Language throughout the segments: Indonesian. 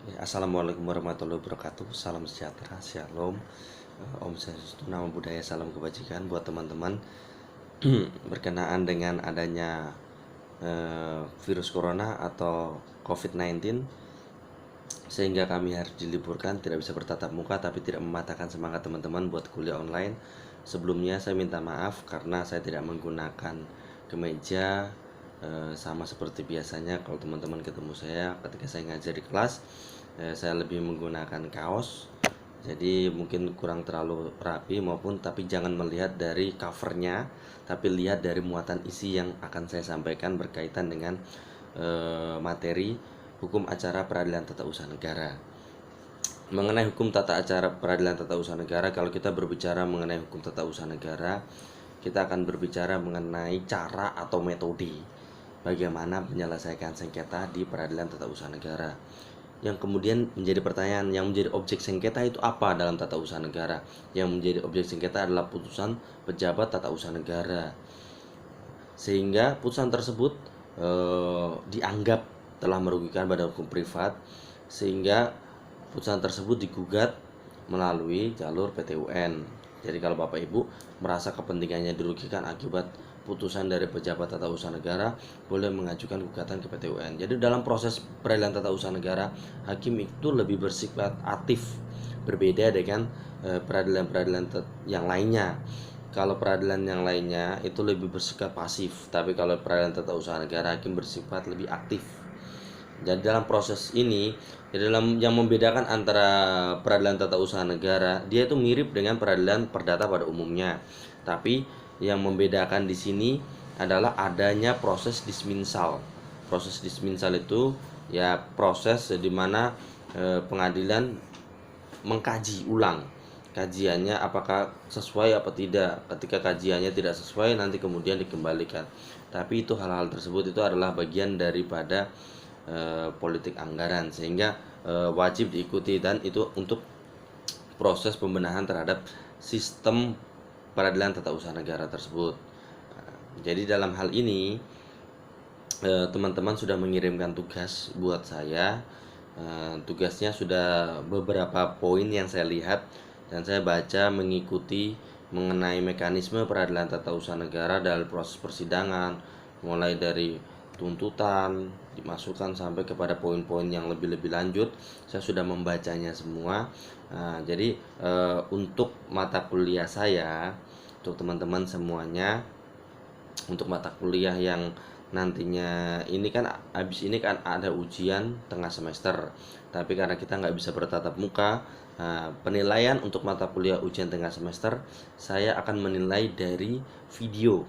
Ya, Assalamualaikum warahmatullahi wabarakatuh. Salam sejahtera, shalom, Om Swastiastu, Namo Buddhaya, salam kebajikan buat teman-teman. Berkenaan dengan adanya virus corona atau COVID-19, sehingga kami harus diliburkan, tidak bisa bertatap muka, tapi tidak mematahkan semangat teman-teman buat kuliah online. Sebelumnya saya minta maaf karena saya tidak menggunakan kemeja sama seperti biasanya. Kalau teman-teman ketemu saya ketika saya ngajar di kelas, saya lebih menggunakan kaos, jadi mungkin kurang terlalu rapi maupun, tapi jangan melihat dari covernya, tapi lihat dari muatan isi yang akan saya sampaikan berkaitan dengan materi hukum acara peradilan tata usaha negara. Mengenai hukum tata acara peradilan tata usaha negara, kalau kita berbicara mengenai hukum tata usaha negara, kita akan berbicara mengenai cara atau metode bagaimana menyelesaikan sengketa di peradilan tata usaha negara. Yang kemudian menjadi pertanyaan, yang menjadi objek sengketa itu apa dalam tata usaha negara? Yang menjadi objek sengketa adalah putusan pejabat tata usaha negara, sehingga putusan tersebut dianggap telah merugikan badan hukum privat, sehingga putusan tersebut digugat melalui jalur PT UN. Jadi kalau Bapak Ibu merasa kepentingannya dirugikan akibat putusan dari pejabat tata usaha negara, boleh mengajukan gugatan ke PT UN. Jadi dalam proses peradilan tata usaha negara, hakim itu lebih bersifat aktif, berbeda dengan peradilan-peradilan yang lainnya. Kalau peradilan yang lainnya itu lebih bersifat pasif, tapi kalau peradilan tata usaha negara, hakim bersifat lebih aktif. Jadi dalam proses ini, dalam yang membedakan antara peradilan tata usaha negara, dia itu mirip dengan peradilan perdata pada umumnya. Tapi yang membedakan di sini adalah adanya proses dismissal. Proses dismissal itu ya proses di mana pengadilan mengkaji ulang kajiannya apakah sesuai apa tidak. Ketika kajiannya tidak sesuai, nanti kemudian dikembalikan. Tapi itu hal-hal tersebut itu adalah bagian daripada politik anggaran, sehingga wajib diikuti, dan itu untuk proses pembenahan terhadap sistem peradilan tata usaha negara tersebut. Jadi dalam hal ini teman-teman sudah mengirimkan tugas buat saya. Tugasnya sudah beberapa poin yang saya lihat dan saya baca, mengikuti mengenai mekanisme peradilan tata usaha negara dalam proses persidangan, mulai dari tuntutan dimasukkan sampai kepada poin-poin yang lebih lanjut. Saya sudah membacanya semua. Jadi untuk mata kuliah saya, untuk teman-teman semuanya, untuk mata kuliah yang nantinya ini kan habis ini kan ada ujian tengah semester, tapi karena kita nggak bisa bertatap muka, penilaian untuk mata kuliah ujian tengah semester saya akan menilai dari video.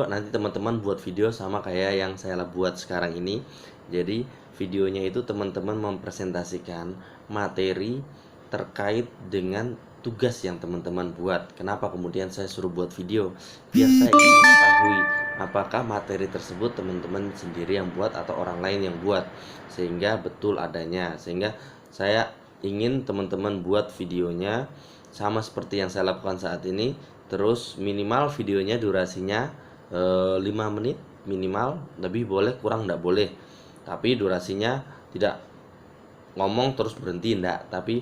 Nanti teman-teman buat video sama kayak yang saya buat sekarang ini. Jadi videonya itu teman-teman mempresentasikan materi terkait dengan tugas yang teman-teman buat. Kenapa kemudian saya suruh buat video? Biar saya ingin mengetahui apakah materi tersebut teman-teman sendiri yang buat atau orang lain yang buat, sehingga betul adanya. Sehingga saya ingin teman-teman buat videonya sama seperti yang saya lakukan saat ini. Terus minimal videonya durasinya 5 menit minimal, lebih boleh, kurang enggak boleh. Tapi durasinya tidak ngomong terus berhenti, enggak, tapi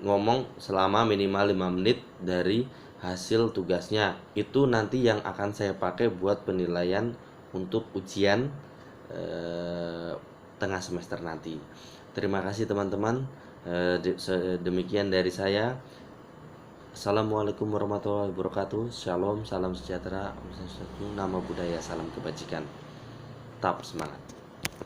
ngomong selama minimal 5 menit dari hasil tugasnya. Itu nanti yang akan saya pakai buat penilaian untuk ujian tengah semester nanti. Terima kasih teman-teman. Demikian dari saya. Assalamualaikum warahmatullahi wabarakatuh. Shalom, salam sejahtera, Om Swastiastu, Namo Buddhaya, salam kebajikan. Tetap semangat.